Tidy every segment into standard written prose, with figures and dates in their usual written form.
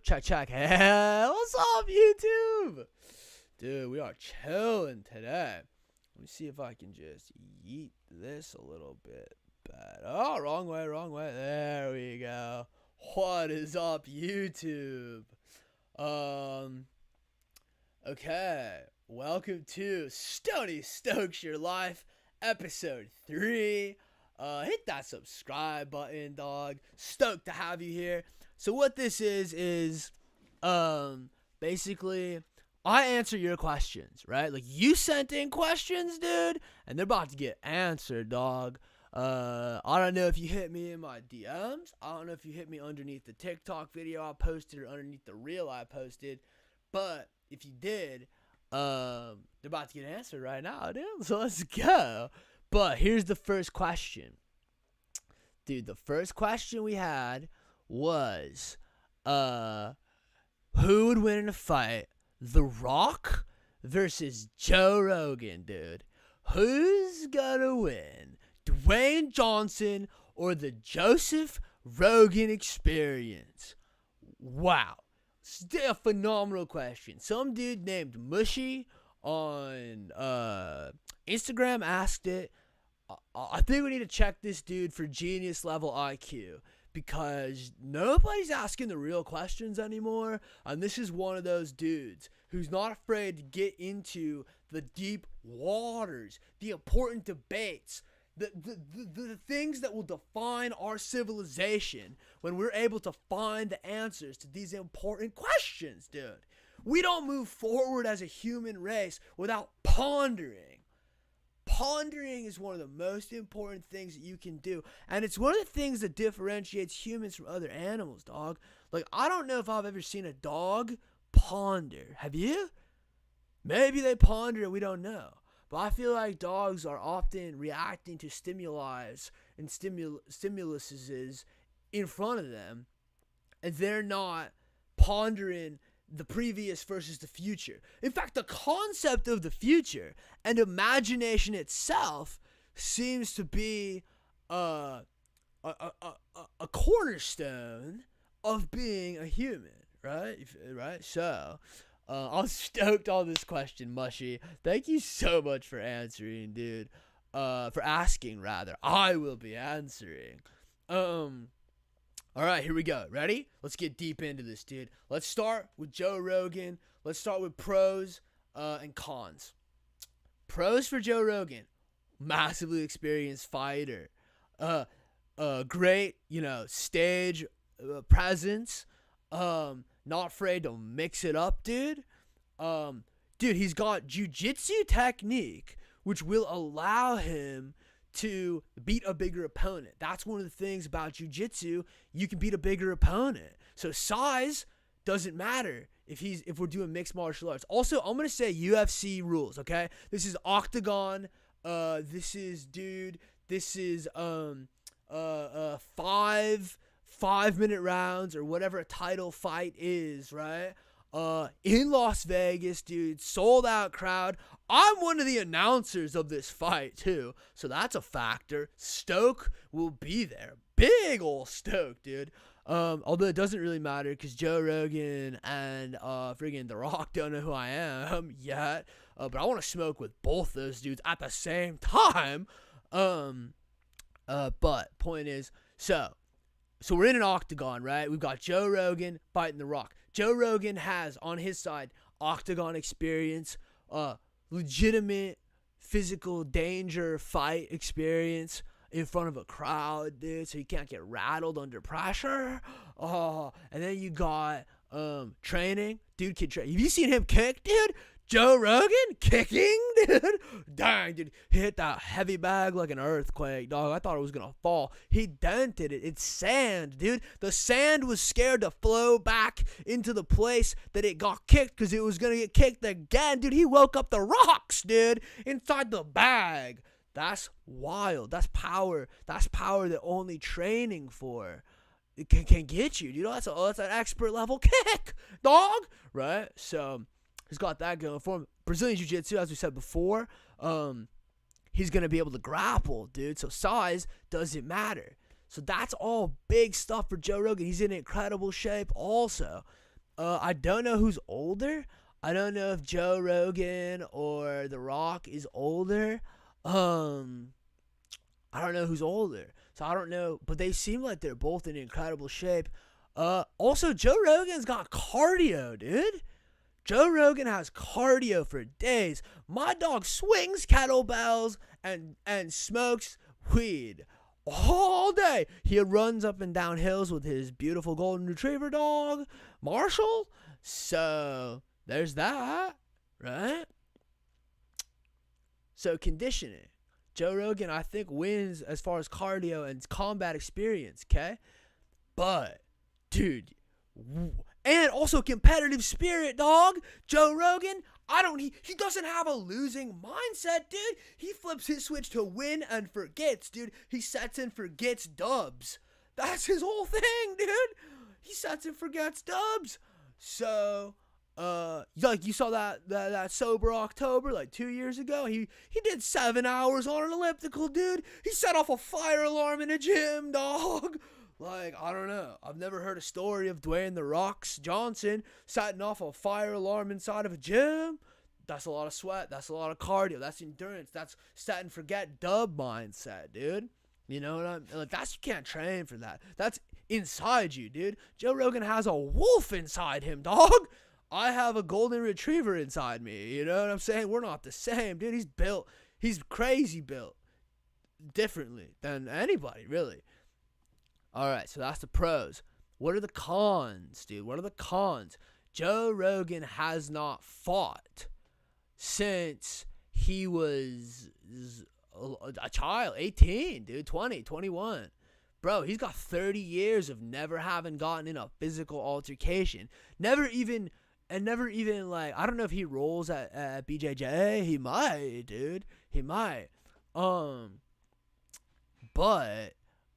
Check. Hey, what's up, YouTube? Dude, we are chilling today. Let me see if I can just yeet this a little bit better. Oh, wrong way. There we go. What is up, YouTube? Okay. Welcome to Stoney Stokes Your Life, episode 3. Hit that subscribe button, dog. Stoked to have you here. So what this is basically I answer your questions, right? Like, you sent in questions, dude, and they're about to get answered, dog. I don't know if you hit me in my DMs. I don't know if you hit me underneath the TikTok video I posted or underneath the reel I posted. But if you did, they're about to get answered right now, dude. So let's go. But here's the first question. Dude, the first question we had was, who would win in a fight? The Rock versus Joe Rogan, dude. Who's gonna win? Dwayne Johnson or the Joseph Rogan Experience? Wow. Still a phenomenal question. Some dude named Mushy on Instagram asked it. I think we need to check this dude for genius level IQ, because nobody's asking the real questions anymore, and this is one of those dudes who's not afraid to get into the deep waters, the important debates, the things that will define our civilization when we're able to find the answers to these important questions, dude. We don't move forward as a human race without pondering. Pondering is one of the most important things that you can do. And it's one of the things that differentiates humans from other animals, dog. Like, I don't know if I've ever seen a dog ponder. Have you? Maybe they ponder and we don't know. But I feel like dogs are often reacting to stimuli and stimuluses in front of them. And they're not pondering the previous versus the future. In fact, the concept of the future and imagination itself seems to be a cornerstone of being a human, right? Right? So, I'm stoked on this question, Mushy. Thank you so much for answering, dude. For asking, rather. I will be answering. All right, here we go. Ready? Let's get deep into this, dude. Let's start with Joe Rogan. Let's start with pros and cons. Pros for Joe Rogan: massively experienced fighter, great, stage presence, not afraid to mix it up, dude. Dude, he's got jiu-jitsu technique, which will allow him to beat a bigger opponent. That's one of the things about jiu-jitsu. You can beat a bigger opponent. So size doesn't matter if we're doing mixed martial arts. Also, I'm gonna say UFC rules, okay? This is octagon. This is 5-minute rounds or whatever a title fight is, right? In Las Vegas, dude, sold out crowd. I'm one of the announcers of this fight too, so that's a factor. Stoke will be there. Big ol' Stoke, dude. Although it doesn't really matter because Joe Rogan and friggin' The Rock don't know who I am yet. But I want to smoke with both those dudes at the same time. But point is, so we're in an octagon, right? We've got Joe Rogan fighting The Rock. Joe Rogan has on his side octagon experience, legitimate physical danger fight experience in front of a crowd, dude, so you can't get rattled under pressure. And then you got training. Dude can train. Have you seen him kick, dude? Joe Rogan kicking, dude. Dang, dude. He hit that heavy bag like an earthquake, dog. I thought it was going to fall. He dented it. It's sand, dude. The sand was scared to flow back into the place that it got kicked because it was going to get kicked again. Dude, he woke up the rocks, dude, inside the bag. That's wild. That's power. That's power that only training for it can get you. You know, that's an expert level kick, dog. Right? So he's got that going for him. Brazilian Jiu-Jitsu, as we said before, he's going to be able to grapple, dude. So size doesn't matter. So that's all big stuff for Joe Rogan. He's in incredible shape also. I don't know who's older. I don't know if Joe Rogan or The Rock is older. I don't know who's older. So I don't know. But they seem like they're both in incredible shape. Also, Joe Rogan's got cardio, dude. Joe Rogan has cardio for days. My dog swings kettlebells and smokes weed all day. He runs up and down hills with his beautiful golden retriever dog, Marshall. So there's that, right? So conditioning. Joe Rogan, I think, wins as far as cardio and combat experience, okay? But, dude, and also competitive spirit, dog. Joe Rogan, he doesn't have a losing mindset, dude. He flips his switch to win and forgets, dude. He sets and forgets dubs. That's his whole thing, dude. He sets and forgets dubs. So, like you saw that sober October like 2 years ago. He did 7 hours on an elliptical, dude. He set off a fire alarm in a gym, dog. Like, I don't know. I've never heard a story of Dwayne "The Rock" Johnson setting off a fire alarm inside of a gym. That's a lot of sweat. That's a lot of cardio. That's endurance. That's set and forget dub mindset, dude. You know what I'm like? You can't train for that. That's inside you, dude. Joe Rogan has a wolf inside him, dog. I have a golden retriever inside me. You know what I'm saying? We're not the same, dude. He's crazy built differently than anybody, really. All right, so that's the pros. What are the cons, dude? What are the cons? Joe Rogan has not fought since he was a child, 18, dude, 20, 21. Bro, he's got 30 years of never having gotten in a physical altercation. Never even, like, I don't know if he rolls at BJJ. He might, dude. He might. But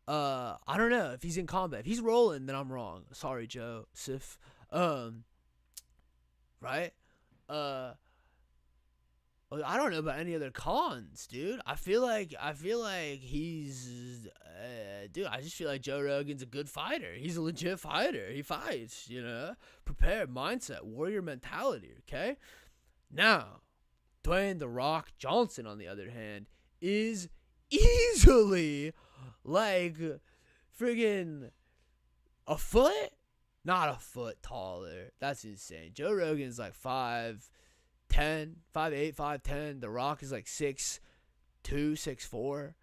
I don't know if he's in combat. If he's rolling, then I'm wrong. Sorry, Joseph. Right? I don't know about any other cons, dude. I feel like he's, dude. I just feel like Joe Rogan's a good fighter. He's a legit fighter. He fights, you know, prepared mindset, warrior mentality. Okay. Now, Dwayne "The Rock" Johnson, on the other hand, is easily like friggin' a foot, not a foot taller. That's insane. Joe Rogan's like 5'10", 5'8", 5'10". The Rock is like 6'2", 6'4",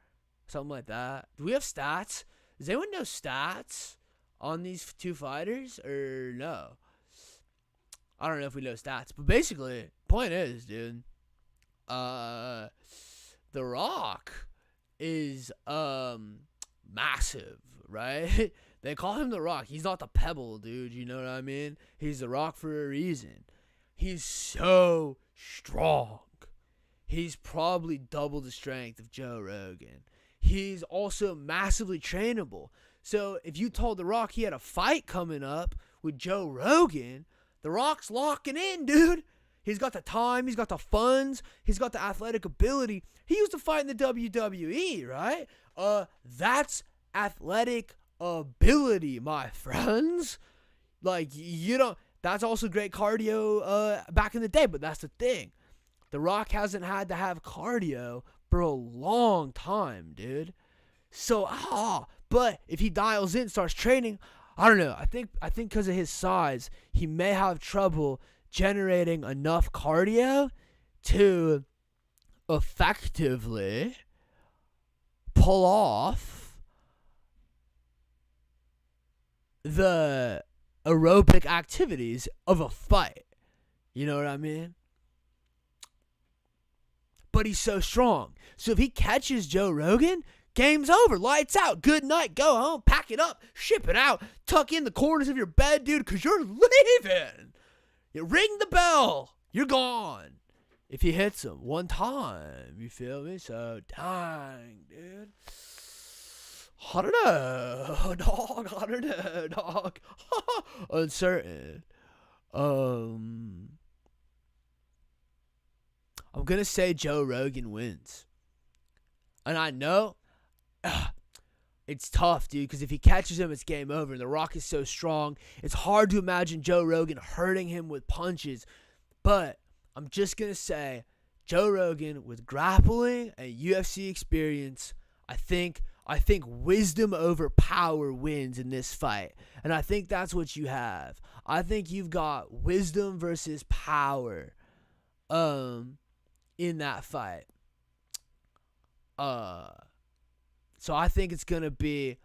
something like that. Do we have stats? Does anyone know stats on these two fighters or no? I don't know if we know stats, but basically, point is, dude, The Rock is massive, right? They call him The Rock. He's not the Pebble, dude. You know what I mean? He's The Rock for a reason. He's so strong. He's probably double the strength of Joe Rogan. He's also massively trainable. So if you told The Rock he had a fight coming up with Joe Rogan, The Rock's locking in, dude. He's got the time. He's got the funds. He's got the athletic ability. He used to fight in the WWE, right? That's athletic ability, my friends. Like, you don't... That's also great cardio back in the day, but that's the thing. The Rock hasn't had to have cardio for a long time, dude. So, but if he dials in, starts training, I don't know. I think because of his size, he may have trouble generating enough cardio to effectively pull off the aerobic activities of a fight. You know what I mean? But he's so strong. So if he catches Joe Rogan, game's over. Lights out. Good night. Go home. Pack it up. Ship it out. Tuck in the corners of your bed, dude, because you're leaving. You ring the bell. You're gone. If he hits him one time, you feel me? So, dang, dude. I don't know, dog. I don't know, dog. Uncertain. I'm going to say Joe Rogan wins. And I know it's tough, dude, because if he catches him, it's game over. And The Rock is so strong. It's hard to imagine Joe Rogan hurting him with punches. But I'm just going to say, Joe Rogan, with grappling and UFC experience, I think wisdom over power wins in this fight. And I think that's what you have. I think you've got wisdom versus power in that fight. So I think it's gonna be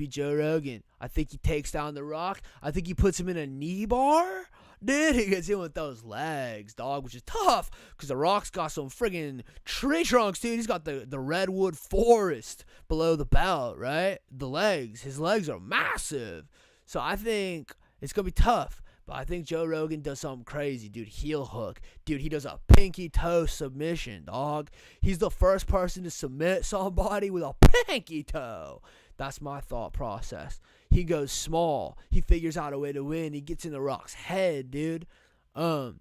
Joe Rogan. I think he takes down The Rock. I think he puts him in a knee bar. Dude, he gets in with those legs, dog, which is tough because The Rock's got some friggin' tree trunks, dude. He's got the redwood forest below the belt, right? His legs are massive. So I think it's gonna be tough. But I think Joe Rogan does something crazy, dude. Heel hook. Dude, he does a pinky toe submission, dog. He's the first person to submit somebody with a pinky toe. That's my thought process. He goes small. He figures out a way to win. He gets in The Rock's head, dude. But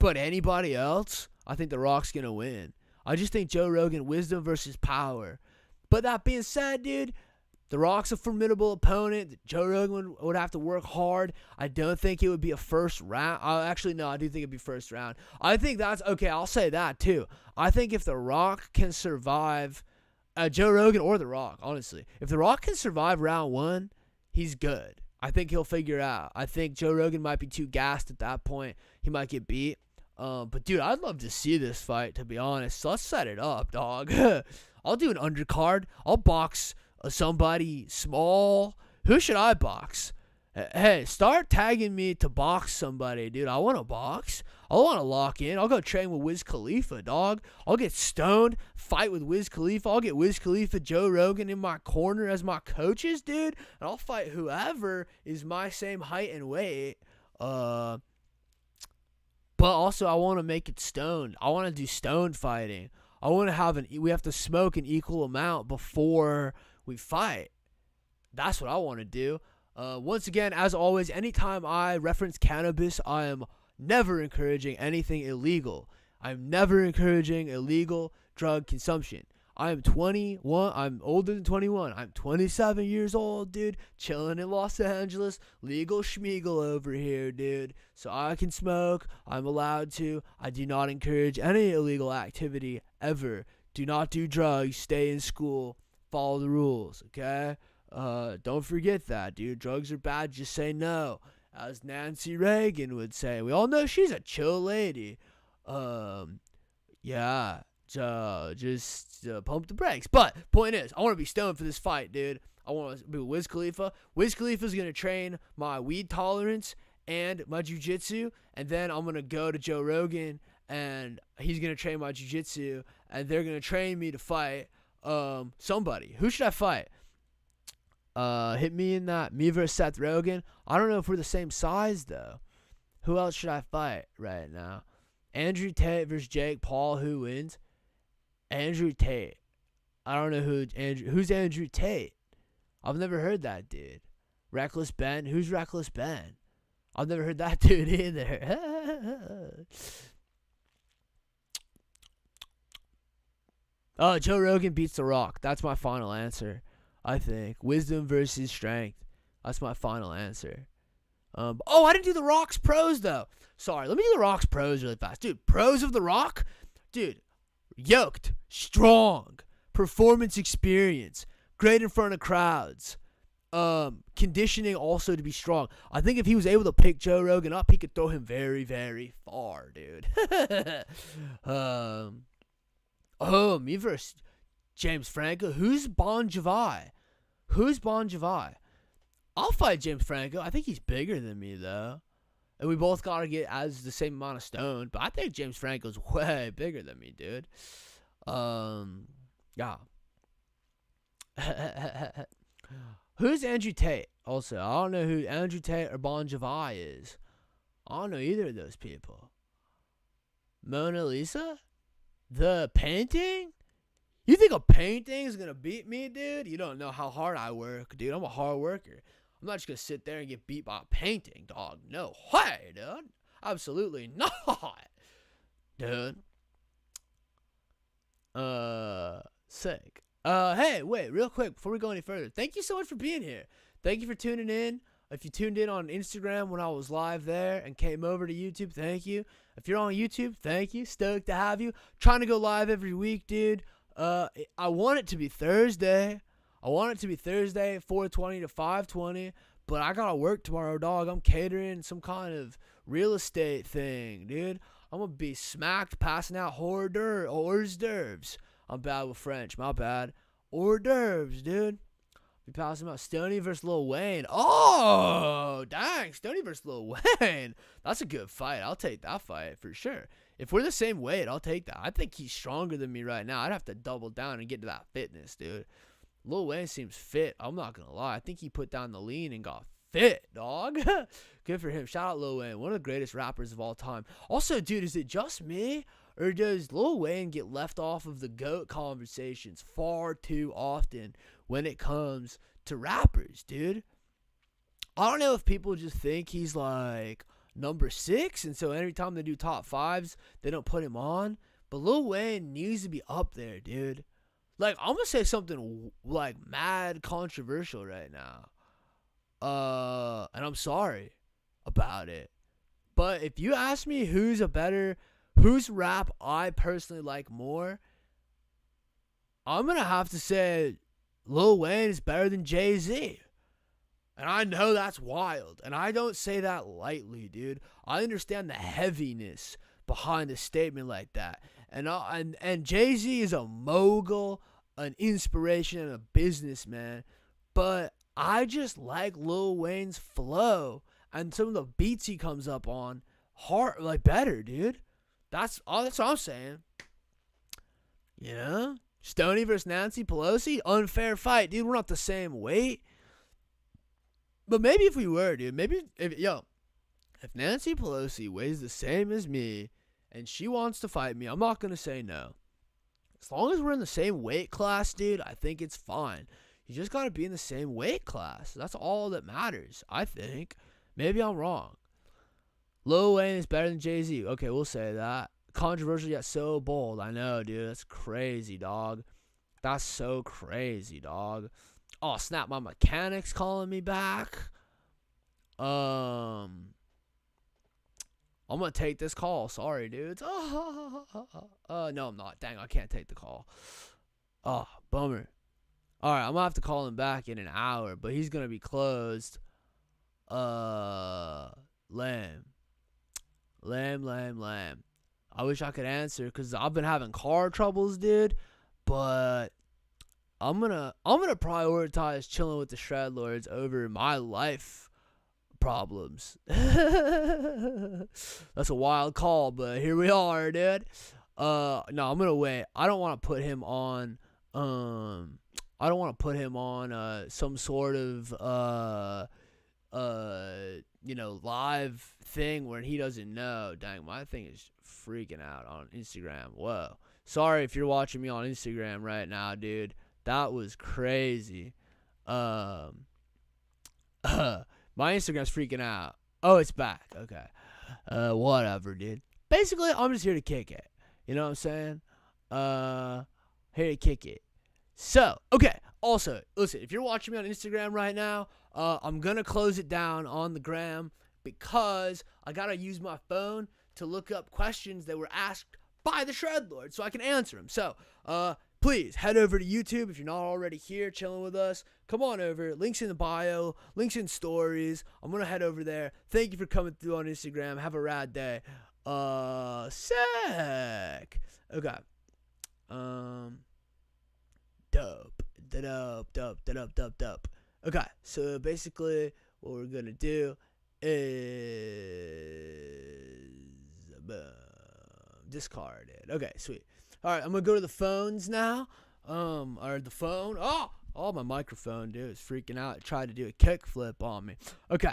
anybody else, I think The Rock's going to win. I just think Joe Rogan, wisdom versus power. But that being said, dude, The Rock's a formidable opponent. Joe Rogan would have to work hard. I don't think it would be a first round. Actually, no, I do think it'd be first round. I think that's okay. I'll say that too. I think if The Rock can survive, Joe Rogan or The Rock, honestly, if The Rock can survive round one, he's good. I think he'll figure it out. I think Joe Rogan might be too gassed at that point. He might get beat. But dude, I'd love to see this fight, to be honest. So let's set it up, dog. I'll do an undercard. I'll box somebody small. Who should I box? Hey, start tagging me to box somebody, dude. I want to box. I want to lock in. I'll go train with Wiz Khalifa, dog. I'll get stoned, fight with Wiz Khalifa. I'll get Wiz Khalifa, Joe Rogan in my corner as my coaches, dude. And I'll fight whoever is my same height and weight. But also I want to make it stoned. I want to do stoned fighting. I want to we have to smoke an equal amount before we fight. That's what I want to do. Once again, as always, anytime I reference cannabis, I am never encouraging anything illegal. I'm never encouraging illegal drug consumption. I am 21. I'm older than 21. I'm 27 years old, dude. Chilling in Los Angeles. Legal schmeagle over here, dude. So I can smoke. I'm allowed to. I do not encourage any illegal activity ever. Do not do drugs. Stay in school. Follow the rules, okay? Don't forget that, dude. Drugs are bad. Just say no. As Nancy Reagan would say. We all know she's a chill lady. Yeah. Just pump the brakes. But point is, I want to be stoned for this fight, dude. I want to be with Wiz Khalifa. Wiz Khalifa's going to train my weed tolerance and my jiu-jitsu. And then I'm going to go to Joe Rogan, and he's going to train my jiu-jitsu. And they're going to train me to fight somebody. Who should I fight? Hit me in that. Me versus Seth Rogen. I don't know if we're the same size, though. Who else should I fight right now? Andrew Tate versus Jake Paul. Who wins? Andrew Tate. I don't know who's Andrew Tate. I've never heard that dude. Reckless Ben. Who's Reckless Ben? I've never heard that dude either. Joe Rogan beats The Rock. That's my final answer. I think wisdom versus strength. That's my final answer. I didn't do The Rock's pros though. Sorry, let me do The Rock's pros really fast, dude. Pros of The Rock, dude. Yoked, strong, performance experience, great in front of crowds, conditioning also to be strong. I think if he was able to pick Joe Rogan up, he could throw him very, very far, dude. Me versus James Franco. Who's Bon Jovi? I'll fight James Franco. I think he's bigger than me, though. And we both got to get as the same amount of stone. But I think James Franco's way bigger than me, dude. Yeah. Who's Andrew Tate? Also, I don't know who Andrew Tate or Bon Jovi is. I don't know either of those people. Mona Lisa? The painting? You think a painting is going to beat me, dude? You don't know how hard I work, dude. I'm a hard worker. I'm not just going to sit there and get beat by a painting, dog. No way, dude. Absolutely not. Dude. Sick. Hey, wait, real quick before we go any further. Thank you so much for being here. Thank you for tuning in. If you tuned in on Instagram when I was live there and came over to YouTube, thank you. If you're on YouTube, thank you. Stoked to have you. Trying to go live every week, dude. I want it to be Thursday. 4:20 to 5:20. But I gotta work tomorrow, dog. I'm catering some kind of real estate thing, dude. I'm gonna be smacked passing out hors d'oeuvres. I'm bad with French. My bad. Hors d'oeuvres, dude. Be passing out Stoney versus Lil Wayne. Oh, dang. Stoney versus Lil Wayne. That's a good fight. I'll take that fight for sure. If we're the same weight, I'll take that. I think he's stronger than me right now. I'd have to double down and get to that fitness, dude. Lil Wayne seems fit. I'm not going to lie. I think he put down the lean and got fit, dog. Good for him. Shout out Lil Wayne. One of the greatest rappers of all time. Also, dude, is it just me? Or does Lil Wayne get left off of the GOAT conversations far too often when it comes to rappers, dude? I don't know if people just think he's like number 6, and so every time they do top 5s, they don't put him on. But Lil Wayne needs to be up there, dude. Like, I'm going to say something like mad controversial right now. And I'm sorry about it. But if you ask me whose rap I personally like more, I'm going to have to say Lil Wayne is better than Jay-Z. And I know that's wild. And I don't say that lightly, dude. I understand the heaviness behind a statement like that. And Jay-Z is a mogul, an inspiration, and a businessman. But I just like Lil Wayne's flow and some of the beats he comes up on better, dude. That's what I'm saying. You know? Stoney versus Nancy Pelosi, unfair fight, dude. We're not the same weight. But maybe if we were, dude. If Nancy Pelosi weighs the same as me and she wants to fight me, I'm not going to say no. As long as we're in the same weight class, dude, I think it's fine. You just got to be in the same weight class. That's all that matters, I think. Maybe I'm wrong. Lil Wayne is better than Jay-Z. Okay, we'll say that. Controversial yet so bold. I know, dude. That's crazy, dog. That's so crazy, dog. Oh, snap. My mechanic's calling me back. I'm going to take this call. Sorry, dudes. No, I'm not. Dang, I can't take the call. Oh, bummer. All right, I'm going to have to call him back in an hour, but he's going to be closed. Lame. I wish I could answer because I've been having car troubles, dude. But I'm gonna prioritize chilling with the Shredlords over my life problems. That's a wild call, but here we are, dude. No, I'm gonna wait. I don't want to put him on. Some sort of live thing where he doesn't know. Dang, my thing is freaking out on Instagram. Whoa. Sorry if you're watching me on Instagram right now, dude. That was crazy. My Instagram's freaking out. Oh, it's back. Okay. Whatever, dude. Basically, I'm just here to kick it. You know what I'm saying? Here to kick it. So, okay. Also, listen, if you're watching me on Instagram right now, I'm going to close it down on the gram because I got to use my phone to look up questions that were asked by the Shredlord so I can answer them. So, please head over to YouTube if you're not already here chilling with us. Come on over. Links in the bio. Links in stories. I'm going to head over there. Thank you for coming through on Instagram. Have a rad day. Sick. Okay. Dope. Okay, so basically what we're going to do is discard it. Okay, sweet. All right, I'm going to go to the phones now. Or the phone. Oh, my microphone, dude, is freaking out. It tried to do a kickflip on me. Okay,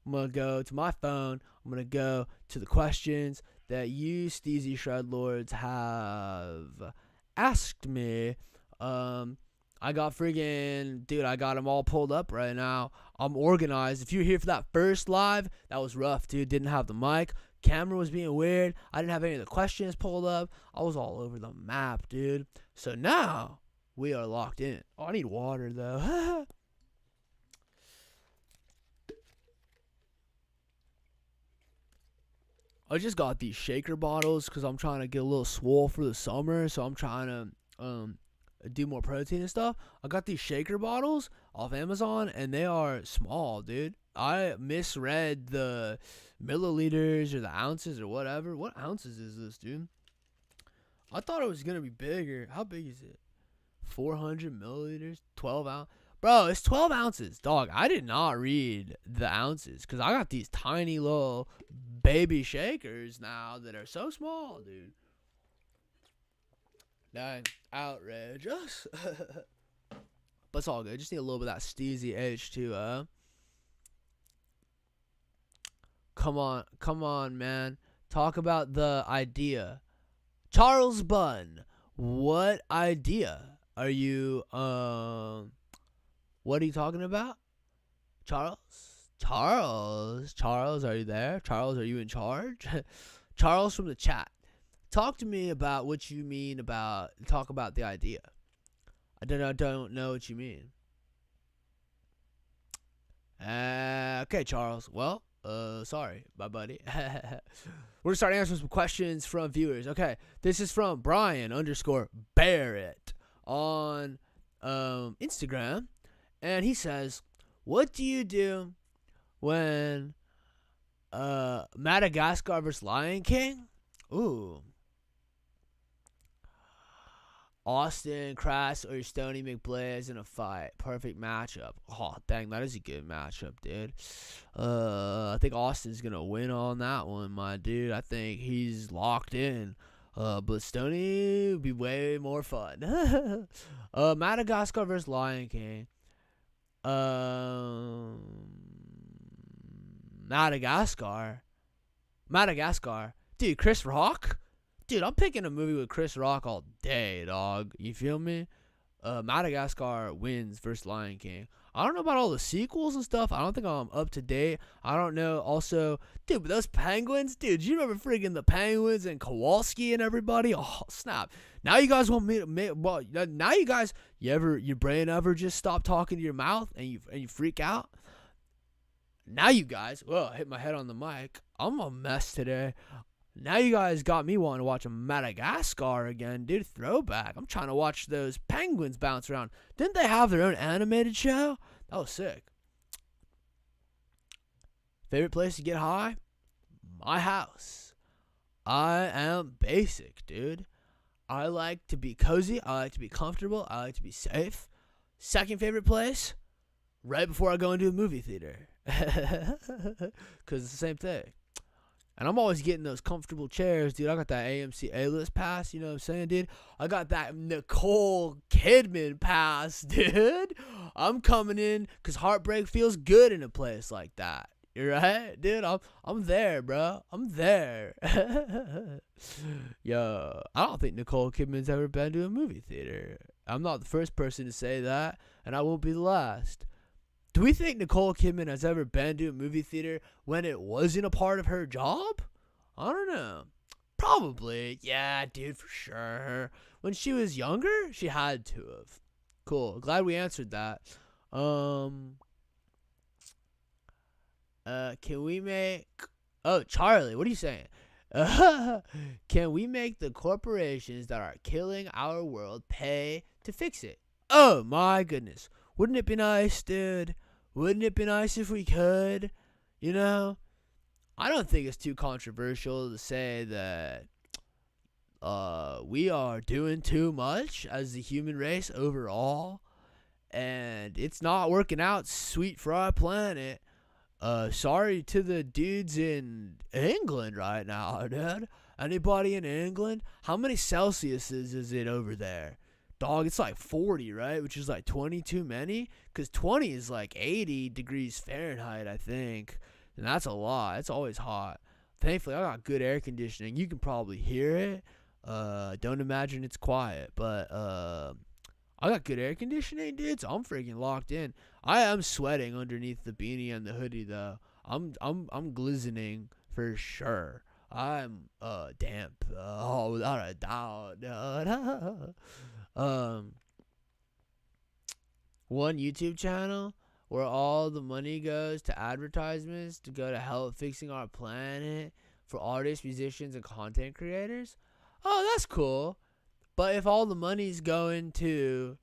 I'm going to go to my phone. I'm going to go to the questions that you Steezy Shredlords have asked me. I got them all pulled up right now. I'm organized. If you're here for that first live, that was rough, dude. Didn't have the mic. Camera was being weird. I didn't have any of the questions pulled up. I was all over the map, dude. So now, We are locked in. Oh, I need water, though. I just got these shaker bottles because I'm trying to get a little swole for the summer. So I'm trying to do more protein and stuff. I got these shaker bottles off Amazon, and they are small, dude. I misread the milliliters or the ounces or whatever. What ounces is this, dude? I thought it was going to be bigger. How big is it? 400 milliliters? 12 ounce? Bro, it's 12 ounces. Dog, I did not read the ounces because I got these tiny little baby shakers now that are so small, dude. That's outrageous. But it's all good. Just need a little bit of that steezy H2O. Come on, man. Talk about the idea. Charles Bunn, what idea are you, what are you talking about? Charles, are you there? Charles, are you in charge? Charles from the chat. Talk to me about what you mean about, talk about the idea. I don't know what you mean. Okay, Charles. Well, sorry, my buddy. We're gonna start answering some questions from viewers. Okay, this is from Brian_Barrett on Instagram, and he says, "What do you do when Madagascar vs. Lion King? Ooh, Austin, Crass, or Stoney McBlaze in a fight. Perfect matchup." Oh, dang, that is a good matchup, dude. I think Austin's going to win on that one, my dude. I think he's locked in. But Stoney would be way more fun. Madagascar versus Lion King. Madagascar. Dude, Chris Rock? Dude, I'm picking a movie with Chris Rock all day, dog. You feel me? Madagascar wins versus Lion King. I don't know about all the sequels and stuff. I don't think I'm up to date. I don't know. Also, dude, but those penguins, dude, you remember freaking the penguins and Kowalski and everybody? Oh, snap. Now you guys want me to make, well, now you guys, your brain ever just stop talking to your mouth and you freak out? Now you guys, well, I hit my head on the mic. I'm a mess today. Now you guys got me wanting to watch a Madagascar again, dude. Throwback. I'm trying to watch those penguins bounce around. Didn't they have their own animated show? That was sick. Favorite place to get high? My house. I am basic, dude. I like to be cozy. I like to be comfortable. I like to be safe. Second favorite place? Right before I go into a movie theater. Because it's the same thing. And I'm always getting those comfortable chairs, dude. I got that AMC A-list pass, you know what I'm saying, dude? I got that Nicole Kidman pass, dude. I'm coming in because heartbreak feels good in a place like that. You right? Dude, I'm there, bro. I'm there. Yo, I don't think Nicole Kidman's ever been to a movie theater. I'm not the first person to say that, and I won't be the last. Do we think Nicole Kidman has ever been to a movie theater when it wasn't a part of her job? I don't know. Probably. Yeah, dude, for sure. When she was younger, she had to have. Cool. Glad we answered that. Can we make... Oh, Charlie, what are you saying? Can we make the corporations that are killing our world pay to fix it? Oh, my goodness. Wouldn't it be nice, dude? Wouldn't it be nice if we could? You know? I don't think it's too controversial to say that we are doing too much as the human race overall. And it's not working out sweet for our planet. Sorry to the dudes in England right now, dude. Anybody in England? How many Celsiuses is it over there? Dog, it's like 40, right? Which is like 20 too many? Because 20 is like 80 degrees Fahrenheit, I think. And that's a lot. It's always hot. Thankfully, I got good air conditioning. You can probably hear it. Don't imagine it's quiet. But I got good air conditioning, dude. So I'm freaking locked in. I am sweating underneath the beanie and the hoodie, though. I'm glistening for sure. I'm damp. Oh, without a doubt. one YouTube channel where all the money goes to advertisements to go to help fixing our planet for artists, musicians, and content creators. Oh, that's cool. But if all the money's going to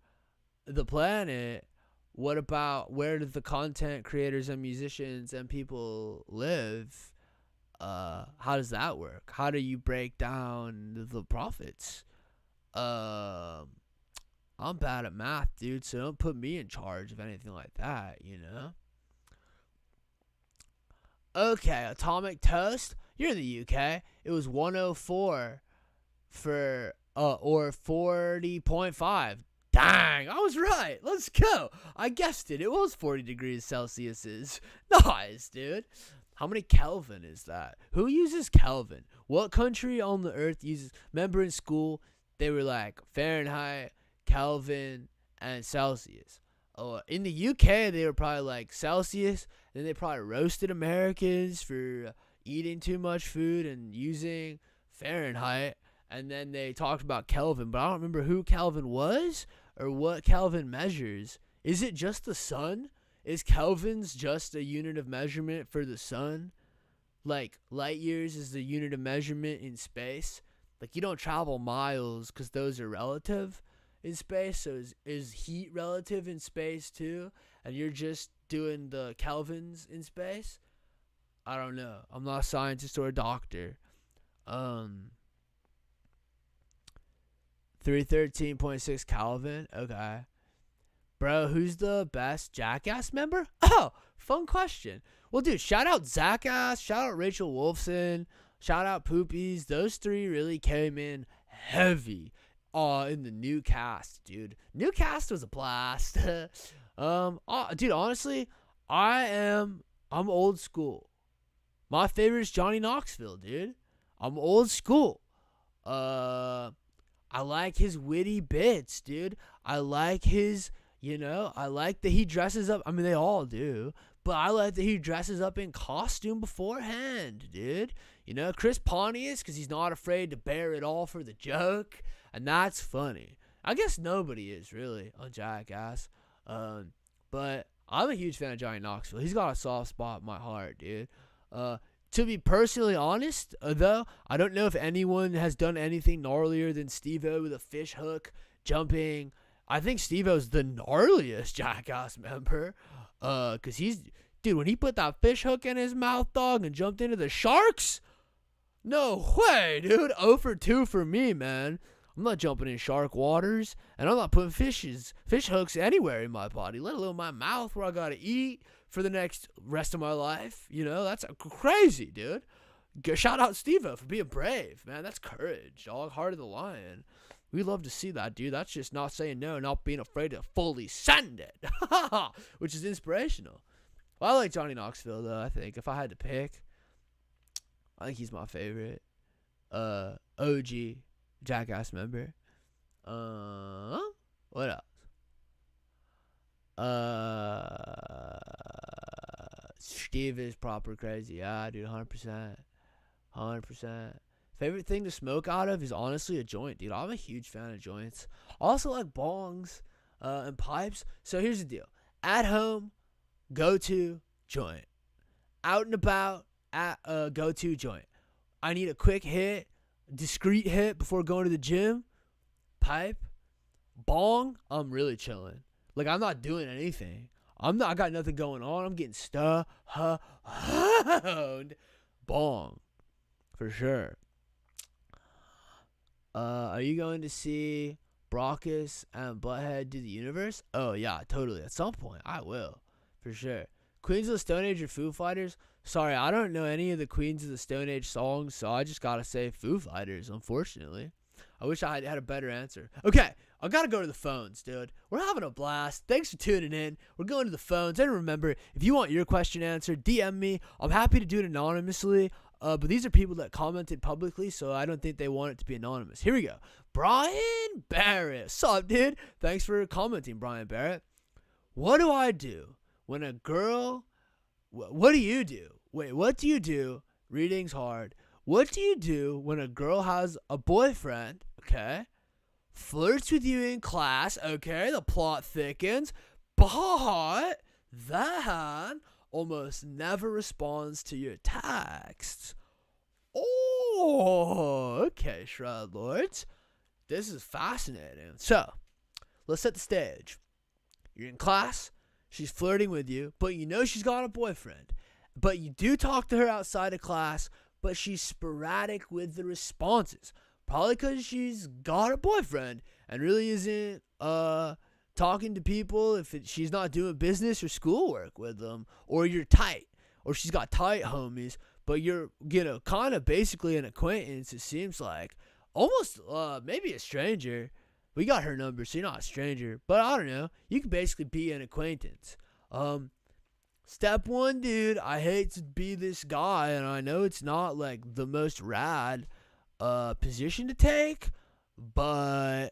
the planet, what about where do the content creators and musicians and people live? How does that work? How do you break down the profits? I'm bad at math, dude, so don't put me in charge of anything like that, you know? Okay, Atomic Toast. You're in the UK. It was 104 for, or 40.5. Dang, I was right. Let's go. I guessed it. It was 40 degrees Celsius. Nice, dude. How many Kelvin is that? Who uses Kelvin? What country on the earth uses? Remember in school, they were like Fahrenheit, Kelvin, and Celsius. Oh, in the UK, they were probably like Celsius. Then they probably roasted Americans for eating too much food and using Fahrenheit. And then they talked about Kelvin, but I don't remember who Kelvin was or what Kelvin measures. Is it just the sun? Is Kelvin's just a unit of measurement for the sun? Like light years is the unit of measurement in space. Like you don't travel miles because those are relative in space. So is heat relative in space too? And you're just doing the Kelvins in space? I don't know. I'm not a scientist or a doctor. 313.6 Kelvin. Okay. Bro, who's the best Jackass member? Oh, fun question. Well, dude, shout out Jackass, shout out Rachel Wolfson, shout out Poopies. Those three really came in heavy in the new cast, dude. New cast was a blast. Dude, honestly, I'm old school. My favorite is Johnny Knoxville, dude. I'm old school. I like his witty bits, dude. I like his, I like that he dresses up. I mean, they all do. But I like that he dresses up in costume beforehand, dude. Chris Pontius, because he's not afraid to bear it all for the joke. And that's funny. I guess nobody is, really, on Jackass. But I'm a huge fan of Johnny Knoxville. He's got a soft spot in my heart, dude. To be personally honest, though, I don't know if anyone has done anything gnarlier than Steve-O with a fish hook jumping. I think Steve-O's the gnarliest Jackass member. Because dude, when he put that fish hook in his mouth, dog, and jumped into the sharks, no way, dude. 0 for 2 for me, man. I'm not jumping in shark waters, and I'm not putting fish hooks anywhere in my body, let alone my mouth where I gotta eat for the rest of my life. That's crazy, dude. Shout out Steve-O for being brave, man. That's courage, dog. Heart of the lion. We love to see that, dude. That's just not saying no, not being afraid to fully send it, which is inspirational. Well, I like Johnny Knoxville, though, I think. If I had to pick, I think he's my favorite OG Jackass member. What else? Steve is proper crazy. Yeah, dude, 100%. 100%. Favorite thing to smoke out of is honestly a joint, dude. I'm a huge fan of joints. Also like bongs and pipes. So here's the deal. At home, go-to joint. Out and about, go-to joint. I need a quick hit, discreet hit before going to the gym. Pipe. Bong, I'm really chilling. Like, I'm not doing anything. I got nothing going on. I'm getting stoned. Bong. For sure. Are you going to see Brockus and Butthead do the universe? Oh, yeah, totally. At some point, I will. For sure. Queens of the Stone Age or Foo Fighters? Sorry, I don't know any of the Queens of the Stone Age songs, so I just gotta say Foo Fighters, unfortunately. I wish I had a better answer. Okay, I gotta go to the phones, dude. We're having a blast. Thanks for tuning in. We're going to the phones. And remember, if you want your question answered, DM me. I'm happy to do it anonymously. But these are people that commented publicly, so I don't think they want it to be anonymous. Here we go. Brian Barrett. What's up, dude? Thanks for commenting, Brian Barrett. What do I do when a girl... What do you do? Wait, what do you do? Reading's hard. What do you do when a girl has a boyfriend, okay, flirts with you in class, okay, the plot thickens, but then almost never responds to your texts. Oh, okay, Shroud Lords. This is fascinating. So, let's set the stage. You're in class. She's flirting with you, but you know she's got a boyfriend. But you do talk to her outside of class, but she's sporadic with the responses. Probably because she's got a boyfriend and really isn't talking to people if she's not doing business or schoolwork with them. Or you're tight. Or she's got tight homies, but you're, kind of basically an acquaintance, it seems like. Almost maybe a stranger. We got her number, so you're not a stranger. But I don't know. You can basically be an acquaintance. Step one, dude. I hate to be this guy, and I know it's not like the most rad position to take, but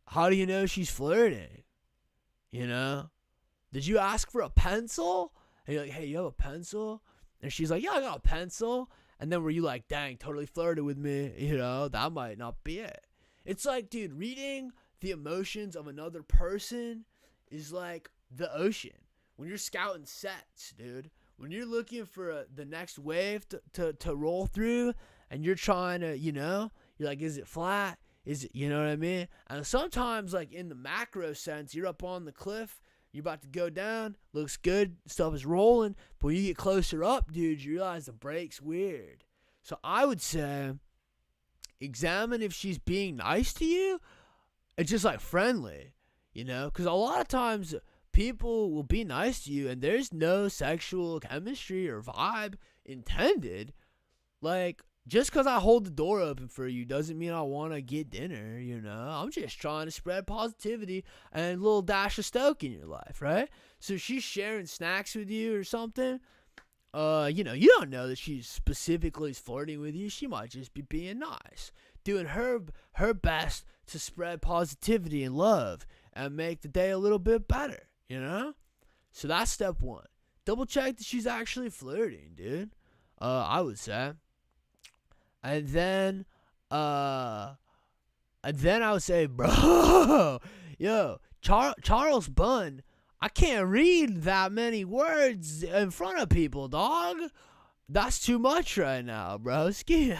how do you know she's flirting? You know? Did you ask for a pencil? And you're like, hey, you have a pencil? And she's like, yeah, I got a pencil. And then were you like, dang, totally flirted with me? You know, that might not be it. It's like, dude, reading the emotions of another person is like the ocean. When you're scouting sets, dude, when you're looking for the next wave to roll through and you're trying to, you're like, is it flat? Is it, you know what I mean? And sometimes, like, in the macro sense, you're up on the cliff, you're about to go down, looks good, stuff is rolling, but when you get closer up, dude, you realize the break's weird. So I would say, examine if she's being nice to you. It's just like friendly, because a lot of times people will be nice to you and there's no sexual chemistry or vibe intended. Like, just because I hold the door open for you doesn't mean I want to get dinner, I'm just trying to spread positivity and a little dash of Stoke in your life, right? So she's sharing snacks with you or something. You don't know that she's specifically flirting with you. She might just be being nice, doing her best to spread positivity and love and make the day a little bit better, So that's step one. Double check that she's actually flirting, dude. I would say. And then I would say, bro, yo, Charles Bunn, I can't read that many words in front of people, dog. That's too much right now, broski.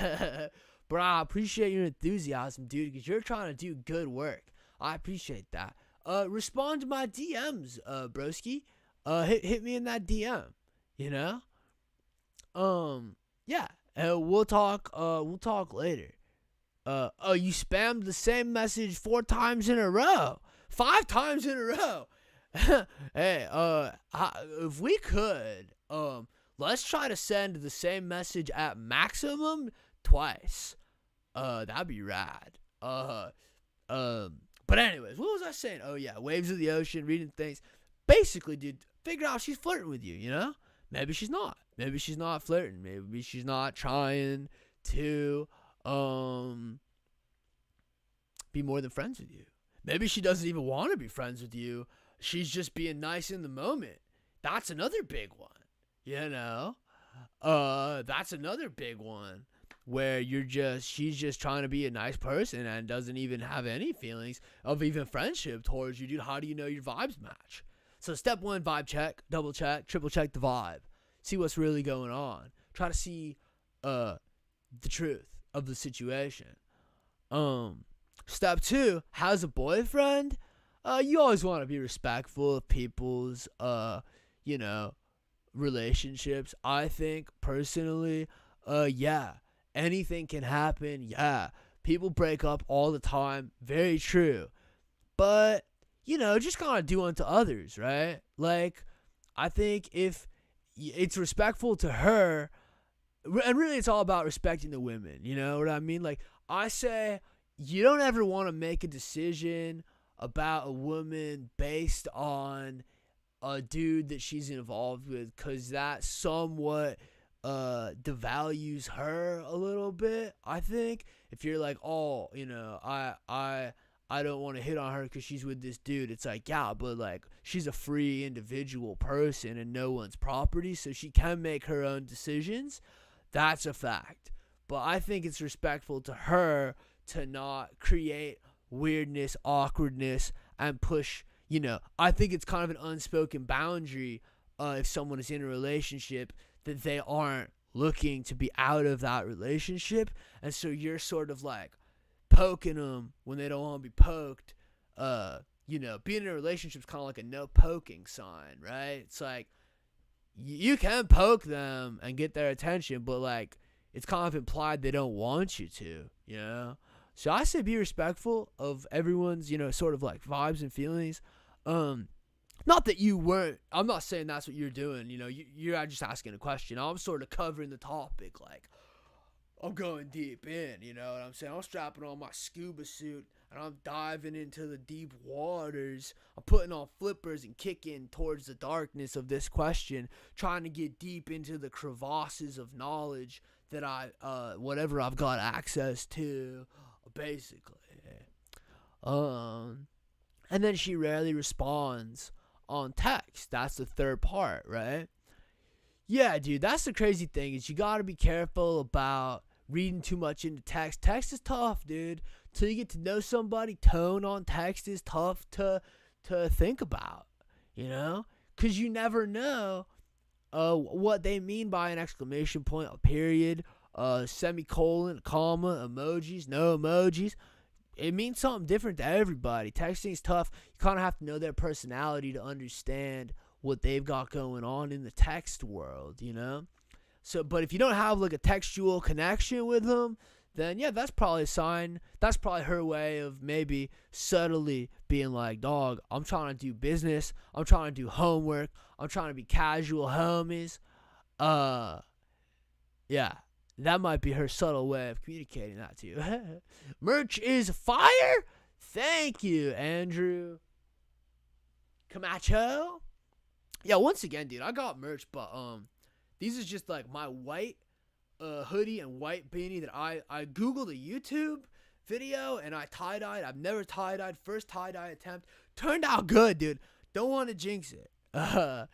Bro, I appreciate your enthusiasm, dude, because you're trying to do good work. I appreciate that. Respond to my DMs, broski. Hit me in that DM, Yeah. We'll talk later. You spammed the same message 4 times in a row. 5 times in a row. Hey, if we could, let's try to send the same message at maximum twice. That'd be rad. But anyways, what was I saying? Oh yeah, waves of the ocean, reading things. Basically, dude, figure out if she's flirting with you, Maybe she's not. Maybe she's not flirting. Maybe she's not trying to be more than friends with you. Maybe she doesn't even want to be friends with you. She's just being nice in the moment. That's another big one. That's another big one where she's just trying to be a nice person and doesn't even have any feelings of even friendship towards you, dude. How do you know your vibes match? So step one, vibe check, double check, triple check the vibe. See what's really going on. Try to see the truth of the situation. Step two, has a boyfriend. You always want to be respectful of people's, relationships. I think personally, anything can happen. Yeah, people break up all the time. Very true. But, just kind of do unto others, right? Like, I think if it's respectful to her, and really it's all about respecting the women, you know what I mean? Like, I say, you don't ever want to make a decision about a woman based on a dude that she's involved with, because that somewhat devalues her a little bit. I think if you're like, oh, I don't want to hit on her because she's with this dude, it's like, yeah, but like, she's a free individual person and no one's property, so she can make her own decisions. That's a fact. But I think it's respectful to her to not create weirdness, awkwardness, and push, I think it's kind of an unspoken boundary if someone is in a relationship that they aren't looking to be out of that relationship. And so you're sort of like poking them when they don't want to be poked. Being in a relationship is kind of like a no poking sign, right? It's like you can poke them and get their attention, but like it's kind of implied they don't want you to. So I say be respectful of everyone's, sort of like vibes and feelings. Not that you weren't, I'm not saying that's what you're doing, you're just asking a question. I'm sort of covering the topic, like, I'm going deep in, you know what I'm saying? I'm strapping on my scuba suit, and I'm diving into the deep waters. I'm putting on flippers and kicking towards the darkness of this question, trying to get deep into the crevasses of knowledge that whatever I've got access to, basically. And then she rarely responds on text. That's the third part, right? Yeah, dude, that's the crazy thing is you gotta be careful about reading too much into text. Text is tough, dude. Till you get to know somebody, tone on text is tough to think about, Because you never know what they mean by an exclamation point, a period, a semicolon, a comma, emojis, no emojis. It means something different to everybody. Texting is tough. You kind of have to know their personality to understand what they've got going on in the text world, So, but if you don't have like a textual connection with them, then yeah, that's probably a sign. That's probably her way of maybe subtly being like, dog, I'm trying to do business. I'm trying to do homework. I'm trying to be casual homies. Yeah, that might be her subtle way of communicating that to you. Merch is fire. Thank you, Andrew Camacho. Yeah, once again, dude, I got merch, but these is just like my white hoodie and white beanie that I googled a YouTube video and I tie-dyed. I've never tie-dyed. First tie-dye attempt. Turned out good, dude. Don't want to jinx it. I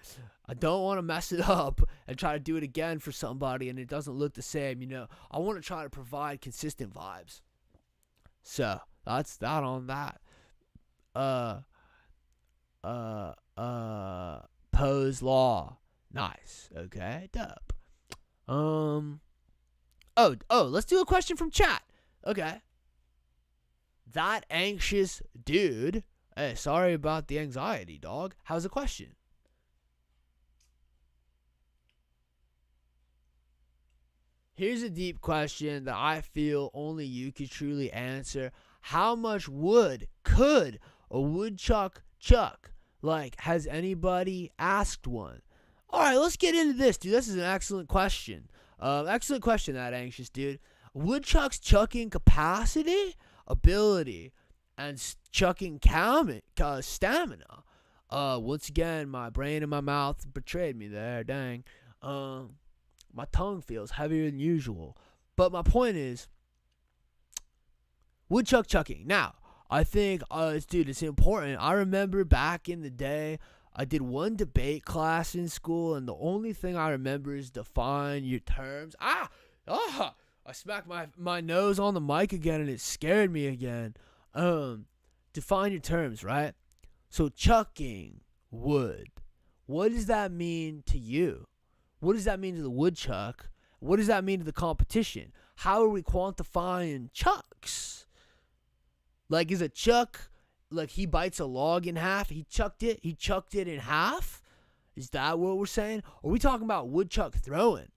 don't want to mess it up and try to do it again for somebody and it doesn't look the same, I want to try to provide consistent vibes. So, that's that on that. Pose law. Nice. Okay, dope. Let's do a question from chat. Okay. That anxious dude. Hey, sorry about the anxiety, dog. How's the question? Here's a deep question that I feel only you could truly answer. How much wood could a woodchuck chuck? Like, has anybody asked one? Alright, let's get into this, dude. This is an excellent question. Excellent question, that anxious dude. Woodchuck's chucking capacity, ability, and chucking stamina. Once again, my brain and my mouth betrayed me there. Dang. My tongue feels heavier than usual. But my point is, woodchuck chucking. Now, I think, dude, it's important. I remember back in the day, I did one debate class in school, and the only thing I remember is define your terms. I smacked my nose on the mic again, and it scared me again. Define your terms, right? So, chucking wood. What does that mean to you? What does that mean to the woodchuck? What does that mean to the competition? How are we quantifying chucks? Like, is a chuck, like he bites a log in half, he chucked it in half? Is that what we're saying? Or are we talking about woodchuck throwing?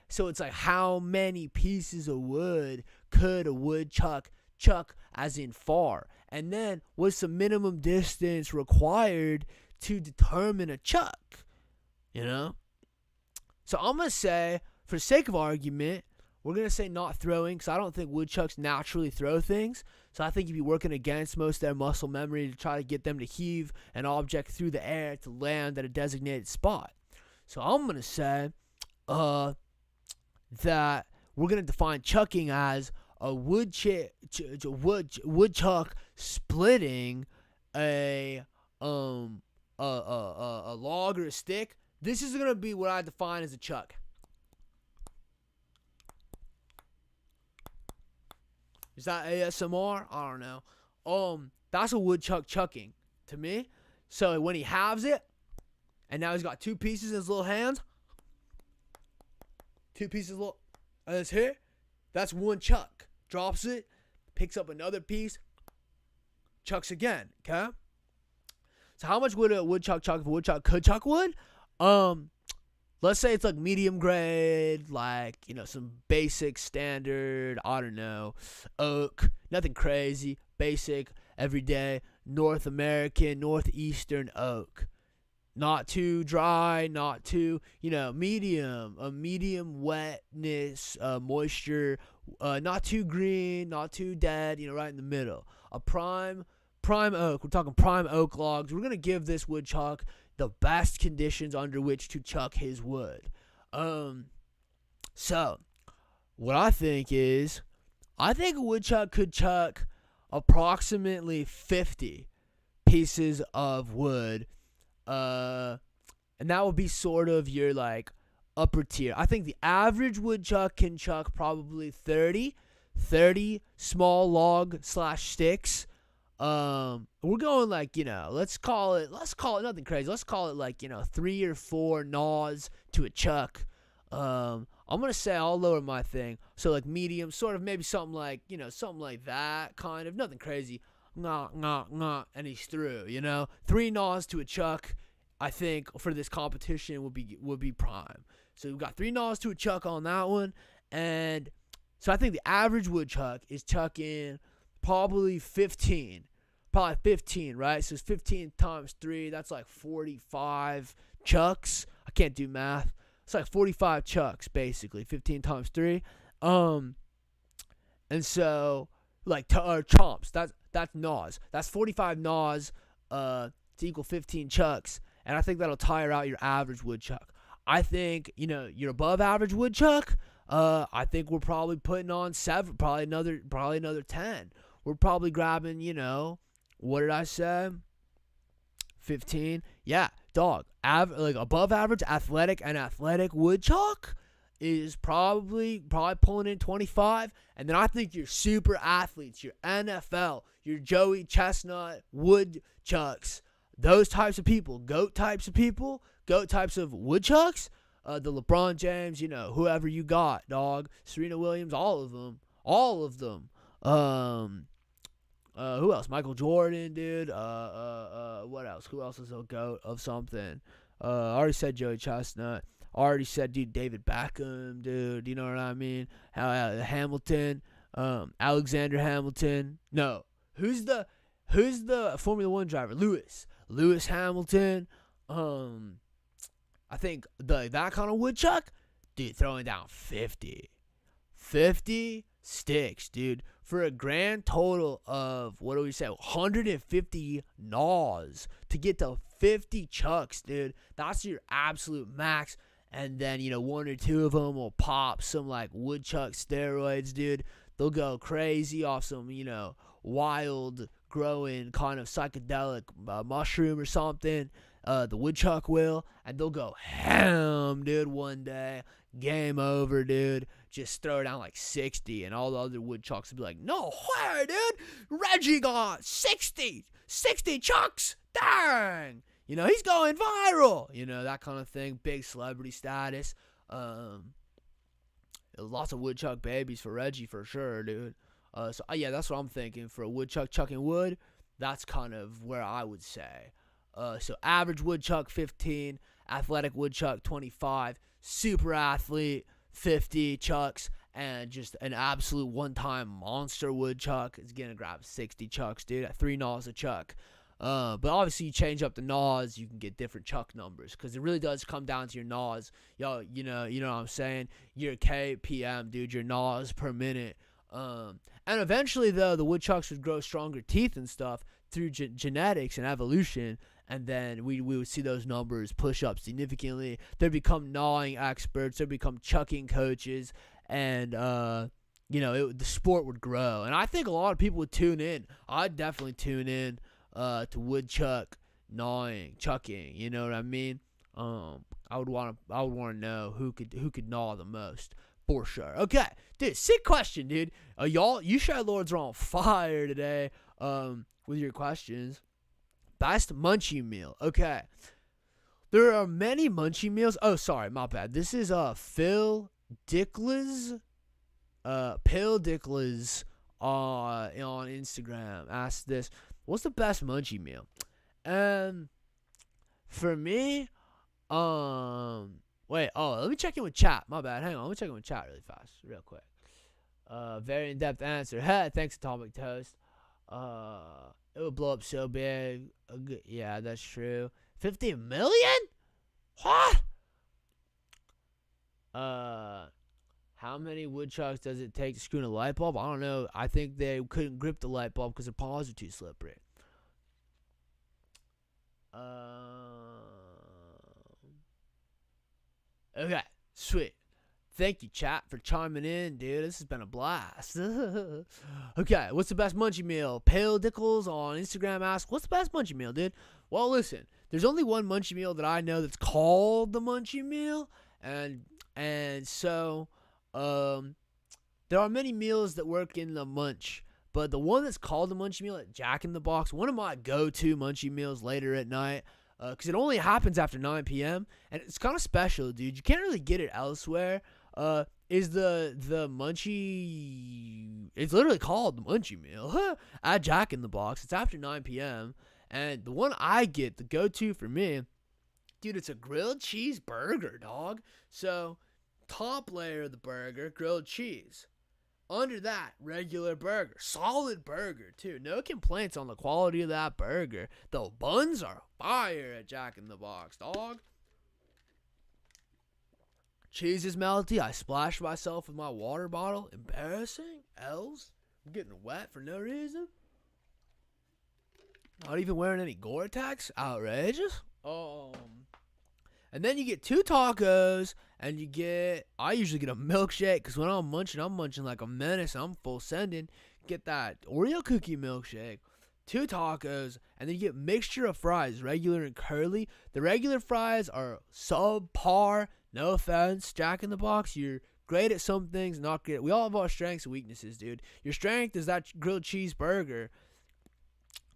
So it's like, how many pieces of wood could a woodchuck chuck, as in far? And then, what's the minimum distance required to determine a chuck? So I'm going to say, for the sake of argument, we're going to say not throwing, because I don't think woodchucks naturally throw things. So I think you'd be working against most of their muscle memory to try to get them to heave an object through the air to land at a designated spot. So I'm going to say that we're going to define chucking as a woodchuck splitting a log or a stick. This is going to be what I define as a chuck. Is that ASMR? I don't know. That's a woodchuck chucking to me. So when he halves it, and now he's got 2 pieces in his little hands, 2 pieces little, and it's here, that's one chuck. Drops it, picks up another piece, chucks again, okay? So how much would a woodchuck chuck if a woodchuck could chuck wood? Let's say it's like medium grade, like, some basic standard, I don't know, oak, nothing crazy, basic, everyday, North American, northeastern oak. Not too dry, not too, medium, a medium wetness, moisture, not too green, not too dead, right in the middle. A prime oak, we're talking prime oak logs. We're going to give this woodchuck the best conditions under which to chuck his wood. So, what I think is, a woodchuck could chuck approximately 50 pieces of wood, and that would be sort of your, like, upper tier. I think the average woodchuck can chuck probably 30 small log / sticks. We're going like, let's call it nothing crazy. Let's call it like, 3 or 4 gnaws to a chuck. I'm going to say I'll lower my thing. So like medium, sort of maybe something like that kind of, nothing crazy. And he's through, 3 gnaws to a chuck, I think for this competition would be prime. So we've got 3 gnaws to a chuck on that one. And so I think the average woodchuck is chucking probably 15, right? So it's 15 times 3, that's like 45 chucks. I can't do math. It's like 45 chucks, basically, 15 times 3. And so, like, chomps, that's gnaws. That's 45 gnaws to equal 15 chucks. And I think that'll tire out your average woodchuck. I think, your above average woodchuck, I think we're probably putting on 7, probably another 10. We're probably grabbing, what did I say? 15? Yeah, dog. Like above average athletic woodchuck is probably pulling in 25. And then I think your super athletes, your NFL, your Joey Chestnut woodchucks, those types of people, goat types of woodchucks, the LeBron James, whoever you got, dog, Serena Williams, all of them. Who else? Michael Jordan, dude. What else? Who else is a goat of something? I already said Joey Chestnut. I already said, dude, David Beckham, dude. You know what I mean? Hamilton, Alexander Hamilton. No, who's the Formula One driver? Lewis Hamilton. I think that kind of woodchuck, dude, throwing down 50 sticks, dude, for a grand total of, 150 gnaws to get to 50 chucks, dude. That's your absolute max. And then, 1 or 2 of them will pop some, like, woodchuck steroids, dude. They'll go crazy off some, wild growing kind of psychedelic mushroom or something. The woodchuck will, and they'll go ham, dude, one day. Game over, dude. Just throw down like 60, and all the other woodchucks will be like, no way, dude. Reggie got 60 chucks. Dang. He's going viral. That kind of thing. Big celebrity status. Lots of woodchuck babies for Reggie for sure, dude. So yeah, that's what I'm thinking for a woodchuck chucking wood. That's kind of where I would say. So average woodchuck 15, athletic woodchuck 25, super athlete 50 chucks, and just an absolute one-time monster woodchuck is gonna grab 60 chucks, dude, at 3 gnaws a chuck. But obviously you change up the gnaws, you can get different chuck numbers, because it really does come down to your gnaws. Yo, you know what I'm saying? Your KPM, dude, your gnaws per minute. And eventually, though, the woodchucks would grow stronger teeth and stuff through genetics and evolution, and then we would see those numbers push up significantly. They'd become gnawing experts. They'd become chucking coaches, and the sport would grow. And I think a lot of people would tune in. I'd definitely tune in to woodchuck gnawing, chucking. You know what I mean? I would want to know who could gnaw the most. For sure. Okay, dude, sick question, dude. You Shed Lords are on fire today with your questions. Best munchie meal. Okay. There are many munchie meals. Oh, sorry, my bad. This is Phil Dicklers. Pill Dicklers on Instagram asked this. What's the best munchie meal? And for me, wait, let me check in with chat. My bad. Hang on, let me check in with chat really fast, real quick. Very in-depth answer. Hey, thanks, Atomic Toast. It would blow up so big. Yeah, that's true. 50 million? What? How many woodchucks does it take to screw in a light bulb? I don't know. I think they couldn't grip the light bulb because their paws are too slippery. Okay, sweet. Thank you, chat, for chiming in, dude. This has been a blast. Okay, what's the best munchie meal? Pale Dickles on Instagram asks, what's the best munchie meal, dude? Well, listen, there's only one munchie meal that I know that's called the munchie meal, and so there are many meals that work in the munch, but the one that's called the munchie meal at Jack in the Box, one of my go-to munchie meals later at night, because it only happens after 9 p.m., and it's kind of special, dude. You can't really get it elsewhere. Is the munchie, it's literally called the munchie meal at Jack in the Box. It's after 9 p.m., and the one I get, the go-to for me, dude, it's a grilled cheese burger, dog. So, top layer of the burger, grilled cheese. Under that, regular burger. Solid burger, too. No complaints on the quality of that burger. The buns are fire at Jack in the Box, dog. Cheese is melty. I splashed myself with my water bottle. Embarrassing. L's. I'm getting wet for no reason. Not even wearing any Gore-Tex. Outrageous. And then you get 2 tacos, and I usually get a milkshake, because when I'm munching like a menace. I'm full sending. Get that Oreo cookie milkshake, 2 tacos, and then you get mixture of fries, regular and curly. The regular fries are subpar. No offense, Jack in the Box. You're great at some things, not great. We all have our strengths and weaknesses, dude. Your strength is that grilled cheese burger.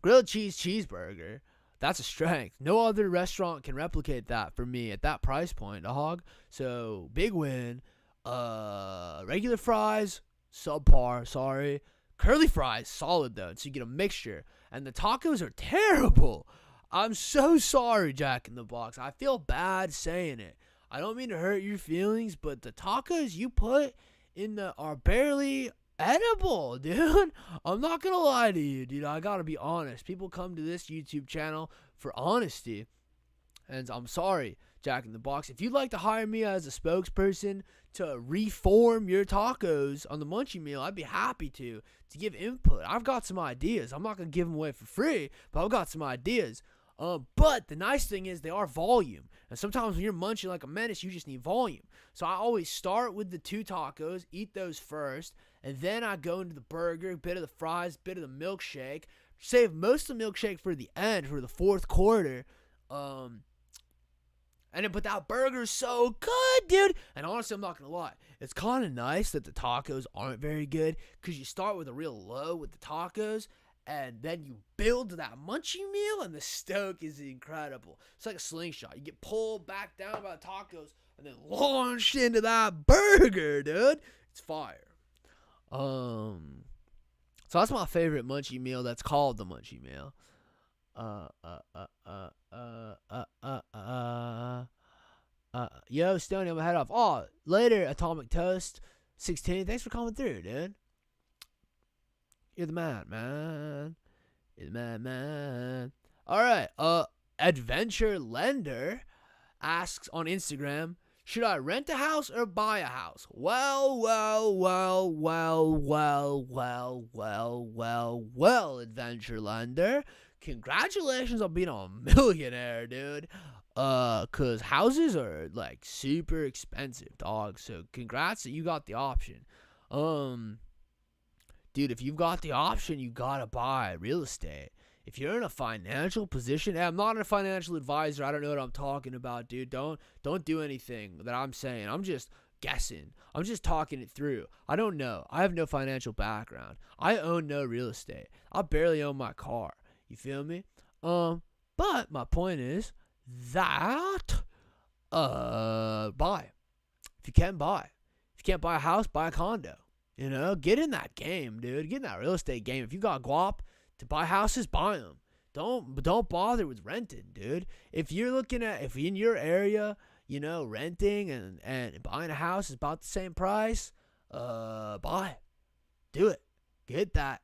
Grilled cheeseburger. That's a strength. No other restaurant can replicate that for me at that price point, dog. So, big win. Regular fries, subpar, sorry. Curly fries, solid though. So you get a mixture. And the tacos are terrible. I'm so sorry, Jack in the Box. I feel bad saying it. I don't mean to hurt your feelings, but the tacos you put in are barely edible, dude. I'm not gonna lie to you, dude. I gotta be honest. People come to this YouTube channel for honesty, and I'm sorry, Jack in the Box. If you'd like to hire me as a spokesperson to reform your tacos on the munchie meal, I'd be happy to give input. I've got some ideas. I'm not gonna give them away for free, but I've got some ideas. But the nice thing is they are volume. And sometimes when you're munching like a menace, you just need volume. So I always start with the 2 tacos, eat those first, and then I go into the burger, bit of the fries, bit of the milkshake. Save most of the milkshake for the end, for the 4th quarter. But that burger's so good, dude. And honestly, I'm not going to lie. It's kind of nice that the tacos aren't very good, because you start with a real low with the tacos, and then you build that munchie meal, and the Stokes is incredible. It's like a slingshot. You get pulled back down by the tacos, and then launched into that burger, dude. It's fire. So that's my favorite munchie meal that's called the munchie meal. Yo, Stoney, I'm gonna head off. Oh, later, Atomic Toast 16. Thanks for coming through, dude. You're the man. You're the man. Alright, Adventure Lender asks on Instagram, should I rent a house or buy a house? Well, Adventure Lender. Congratulations on being a millionaire, dude. Cause houses are like super expensive, dog. So congrats that you got the option. Dude, if you've got the option, you gotta buy real estate. If you're in a financial position, I'm not a financial advisor. I don't know what I'm talking about, dude. Don't do anything that I'm saying. I'm just guessing. I'm just talking it through. I don't know. I have no financial background. I own no real estate. I barely own my car. You feel me? But my point is that buy. If you can buy. If you can't buy a house, buy a condo. You know, get in that game, dude. Get in that real estate game. If you got guap to buy houses, buy them. Don't bother with renting, dude. If in your area, you know, renting and buying a house is about the same price, buy. Do it. Get that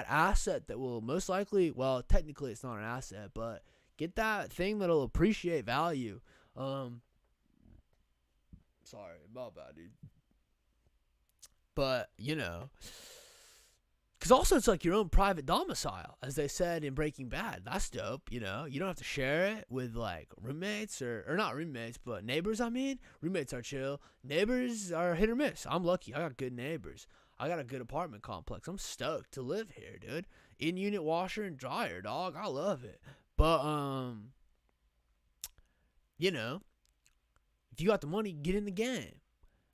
asset that will most likely, well, technically it's not an asset, but get that thing that'll appreciate value. Sorry, my bad, dude. But, you know, because also it's like your own private domicile, as they said in Breaking Bad. That's dope, you know. You don't have to share it with, like, roommates or not roommates, but neighbors, I mean. Roommates are chill. Neighbors are hit or miss. I'm lucky. I got good neighbors. I got a good apartment complex. I'm stoked to live here, dude. In-unit washer and dryer, dog. I love it. But, you know, if you got the money, get in the game.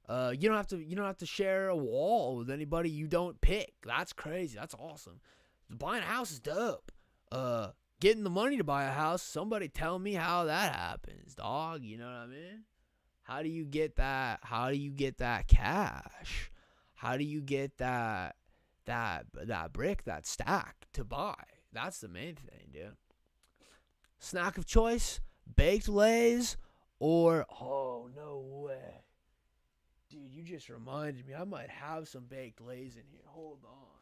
You don't have to share a wall with anybody you don't pick. That's crazy. That's awesome. Buying a house is dope. Getting the money to buy a house, somebody tell me how that happens, dog. You know what I mean? How do you get that? How do you get that cash? How do you get that brick, that stack to buy? That's the main thing, dude. Snack of choice, baked Lays, or oh no way. Dude, you just reminded me. I might have some baked Lays in here. Hold on.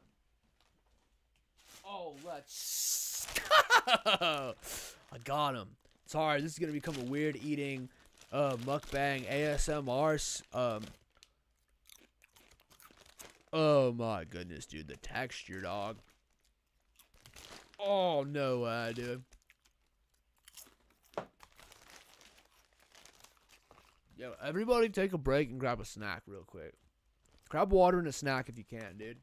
Oh, let's go. I got him. Sorry, this is going to become a weird eating mukbang ASMR. Oh, my goodness, dude. The texture, dog. Oh, no way, dude. Yo, everybody take a break and grab a snack real quick. Grab water and a snack if you can, dude.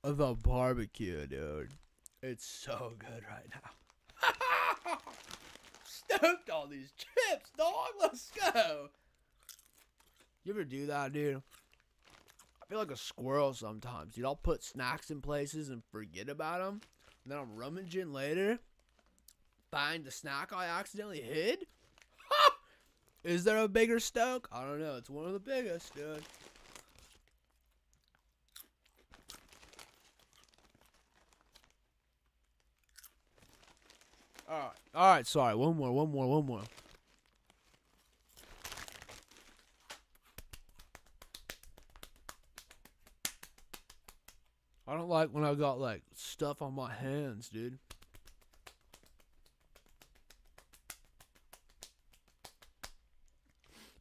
Of a barbecue, dude. It's so good right now. Stoked all these chips, dog. Let's go. You ever do that, dude? I feel like a squirrel sometimes, dude. I'll put snacks in places and forget about them. And then I'm rummaging later. Find the snack I accidentally hid. Ha! Is there a bigger stoke? I don't know. It's one of the biggest, dude. Alright, sorry. One more. I don't like when I got, like, stuff on my hands, dude.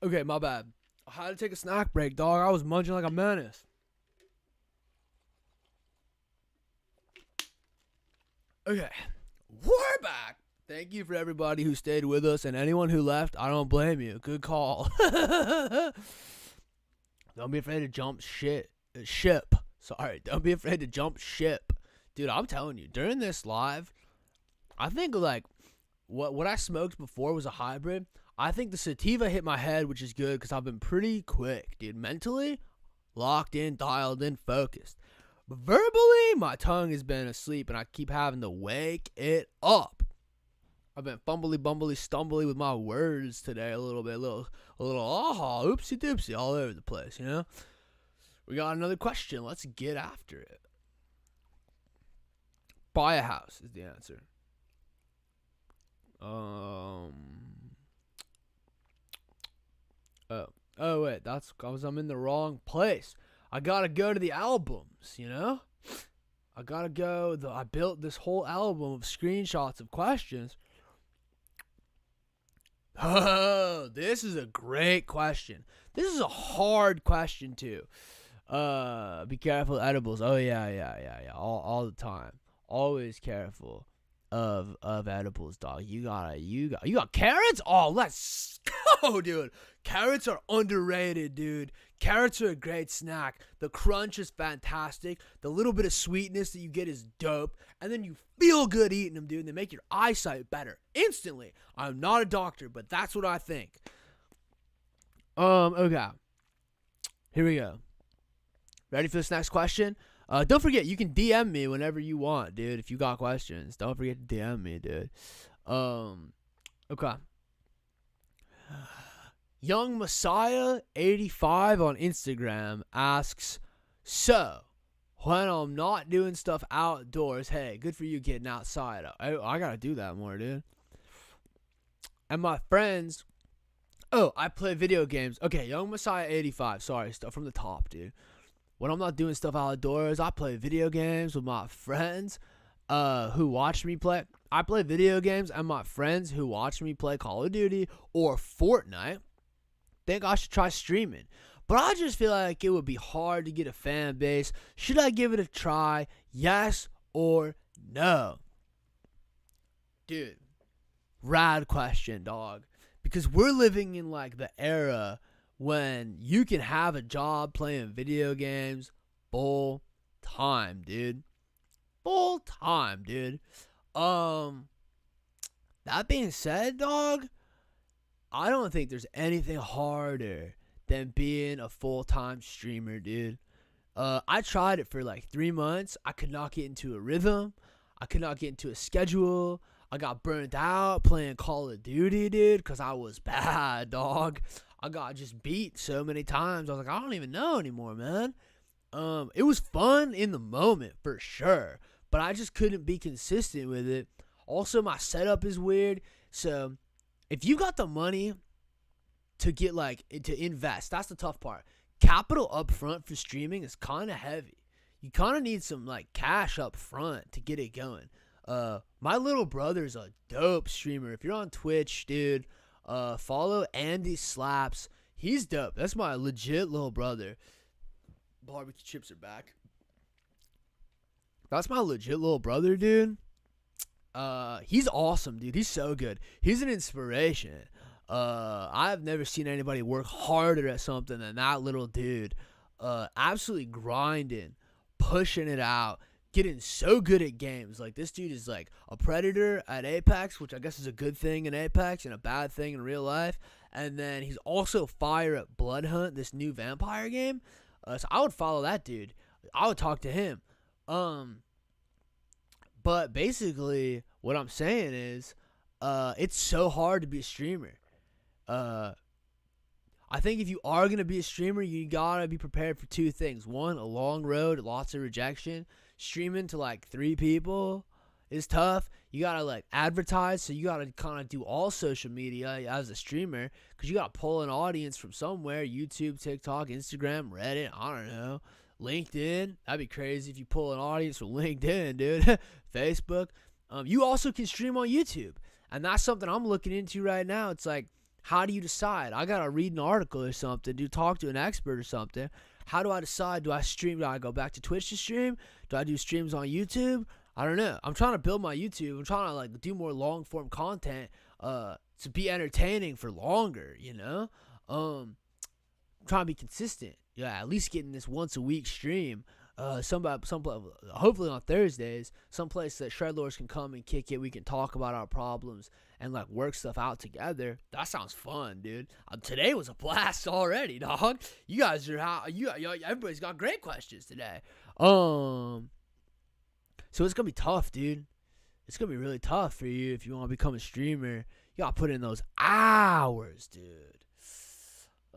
Okay, my bad. I had to take a snack break, dog. I was munching like a menace. Okay. We're back. Thank you for everybody who stayed with us, and anyone who left, I don't blame you. Good call. Don't be afraid to jump ship. Sorry, don't be afraid to jump ship. Dude, I'm telling you, during this live, I think, like, what I smoked before was a hybrid. I think the sativa hit my head, which is good, because I've been pretty quick, dude. Mentally, locked in, dialed in, focused. But verbally, my tongue has been asleep, and I keep having to wake it up. I've been bumbly, stumbly with my words today a little bit, a little, aha, oopsie doopsie, all over the place, you know? We got another question. Let's get after it. Buy a house is the answer. Oh wait, that's because I'm in the wrong place. I gotta go to the albums, you know? I gotta go. I built this whole album of screenshots of questions. Oh, this is a great question. This is a hard question too. Be careful of edibles. Oh yeah. All the time. Always careful. of edibles, dog. You got carrots? Oh, let's go, dude. Carrots are underrated, dude. Carrots are a great snack. The crunch is fantastic. The little bit of sweetness that you get is dope. And then you feel good eating them, dude. And they make your eyesight better instantly. I'm not a doctor, but that's what I think. Okay. Here we go. Ready for this next question? Don't forget, you can DM me whenever you want, dude. If you got questions, don't forget to DM me, dude. Okay. Young Messiah 85 on Instagram asks, so when I'm not doing stuff outdoors, hey, good for you getting outside. I gotta do that more, dude. And my friends, I play video games. Okay, Young Messiah 85. Sorry, stuff from the top, dude. When I'm not doing stuff outdoors, I play video games with my friends who watch me play. I play video games, and my friends who watch me play Call of Duty or Fortnite think I should try streaming. But I just feel like it would be hard to get a fan base. Should I give it a try? Yes or no? Dude, rad question, dog. Because we're living in like the era when you can have a job playing video games full time, dude. Full time, dude. That being said, dog, I don't think there's anything harder than being a full-time streamer, dude. I tried it for like 3 months. I could not get into a rhythm. I could not get into a schedule. I got burnt out playing Call of Duty, dude, because I was bad, dog. I got just beat so many times. I was like, I don't even know anymore, man. It was fun in the moment, for sure, but I just couldn't be consistent with it. Also, my setup is weird, so if you got the money to get to invest, that's the tough part. Capital up front for streaming is kind of heavy. You kind of need some cash up front to get it going. My little brother's a dope streamer. If you're on Twitch, dude, follow Andy Slaps. He's dope. That's my legit little brother. Barbecue chips are back. That's my legit little brother, dude. He's awesome, dude. He's so good. He's an inspiration. I've never seen anybody work harder at something than that little dude. Absolutely grinding, pushing it out, getting so good at games. Like, this dude is like a predator at Apex, which I guess is a good thing in Apex and a bad thing in real life. And then he's also fire at Blood Hunt, this new vampire game. So I would follow that dude. I would talk to him. But basically, what I'm saying is, it's so hard to be a streamer. I think if you are going to be a streamer, you got to be prepared for 2 things. 1, a long road, lots of rejection. Streaming to 3 people is tough. You got to advertise, so you got to kind of do all social media as a streamer, because you got to pull an audience from somewhere. YouTube, TikTok, Instagram, Reddit, I don't know. LinkedIn. That'd be crazy if you pull an audience from LinkedIn, dude. Facebook. You also can stream on YouTube, and that's something I'm looking into right now. It's like, how do you decide? I gotta read an article or something, talk to an expert or something. How do I decide? Do I stream? Do I go back to Twitch to stream? Do I do streams on YouTube? I don't know. I'm trying to build my YouTube. I'm trying to do more long form content to be entertaining for longer, you know? I'm trying to be consistent. Yeah, at least getting this once a week stream. Hopefully on Thursdays, someplace that Shredlords can come and kick it. We can talk about our problems and work stuff out together. That sounds fun, dude. Today was a blast already, dog. You guys are everybody's got great questions today. So it's gonna be tough, dude. It's gonna be really tough for you if you want to become a streamer. You gotta put in those hours, dude.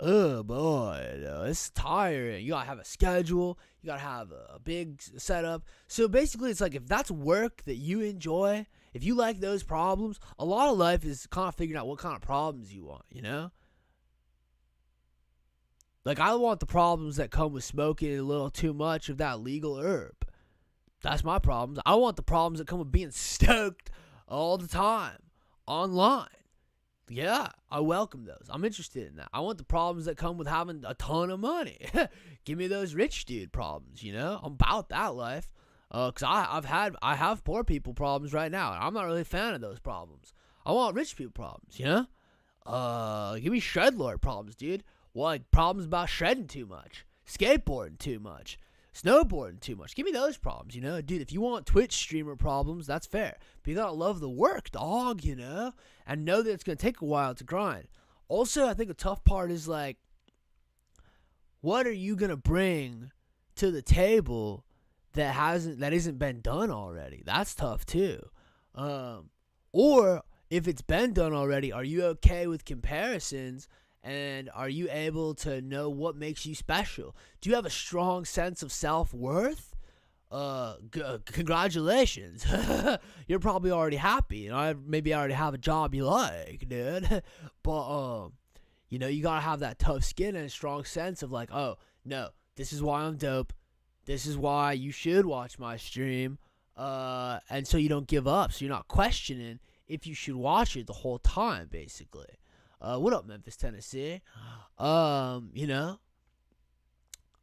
Oh boy, it's tiring. You gotta have a schedule. You gotta have a big setup. So basically, it's if that's work that you enjoy, if you like those problems, a lot of life is kind of figuring out what kind of problems you want, you know? I want the problems that come with smoking a little too much of that legal herb. That's my problems. I want the problems that come with being stoked all the time online. Yeah, I welcome those. I'm interested in that. I want the problems that come with having a ton of money. Give me those rich dude problems, you know? I'm about that life. Cause I have poor people problems right now, and I'm not really a fan of those problems. I want rich people problems, you know? Give me shredlord problems, dude. Well, like problems about shredding too much, skateboarding too much, snowboarding too much. Give me those problems, you know? Dude, if you want Twitch streamer problems, that's fair. But you gotta love the work, dog, you know? And know that it's gonna take a while to grind. Also, I think the tough part is, like, what are you gonna bring to the table that isn't been done already? That's tough too. Or if it's been done already, are you okay with comparisons, and are you able to know what makes you special? Do you have a strong sense of self-worth? Congratulations. You're probably already happy. You know, maybe I already have a job you like, dude. But you know, you gotta have that tough skin and a strong sense of, like, oh no, this is why I'm dope. This is why you should watch my stream. And so you don't give up. So you're not questioning if you should watch it the whole time, basically. What up, Memphis, Tennessee? You know,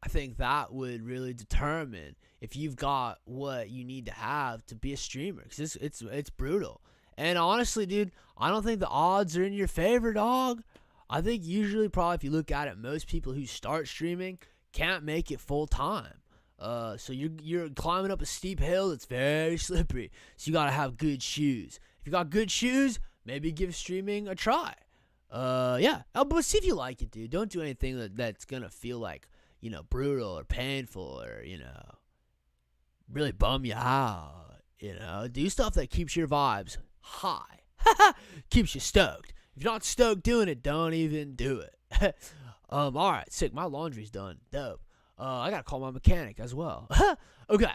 I think that would really determine if you've got what you need to have to be a streamer. Because it's brutal. And honestly, dude, I don't think the odds are in your favor, dog. I think usually, probably, if you look at it, most people who start streaming can't make it full time. So you're climbing up a steep hill that's very slippery. So you gotta have good shoes. If you got good shoes, maybe give streaming a try. Yeah. But see if you like it, dude. Don't do anything that's gonna feel like, you know, brutal or painful or, you know, really bum you out. You know, do stuff that keeps your vibes high. Keeps you stoked. If you're not stoked doing it, don't even do it. Alright, sick. My laundry's done. Dope. I gotta call my mechanic as well. Okay.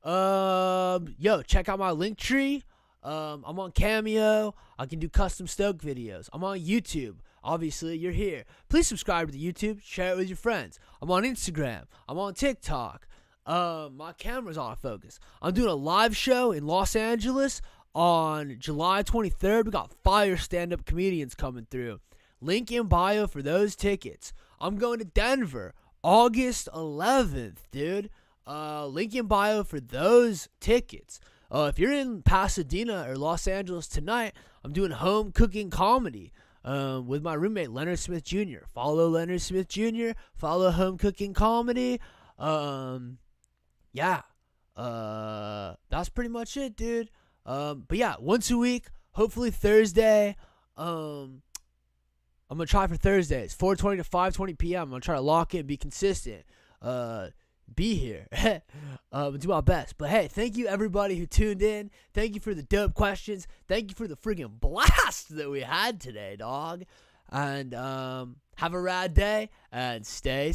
Yo, check out my link tree. I'm on Cameo. I can do custom Stoke videos. I'm on YouTube. Obviously, you're here. Please subscribe to the YouTube. Share it with your friends. I'm on Instagram. I'm on TikTok. My camera's autofocus. I'm doing a live show in Los Angeles on July 23rd. We got fire stand-up comedians coming through. Link in bio for those tickets. I'm going to Denver August 11th, dude. Link in bio for those tickets. If you're in Pasadena or Los Angeles tonight, I'm doing home cooking comedy with my roommate Leonard Smith Jr. Follow Leonard Smith Jr. Follow home cooking comedy. Yeah. That's pretty much it, dude. But yeah, once a week, hopefully Thursday. I'm going to try for Thursdays, 4:20 to 5:20 p.m. I'm going to try to lock in, be consistent, be here, do my best. But hey, thank you everybody who tuned in. Thank you for the dope questions. Thank you for the friggin' blast that we had today, dog. And have a rad day and stay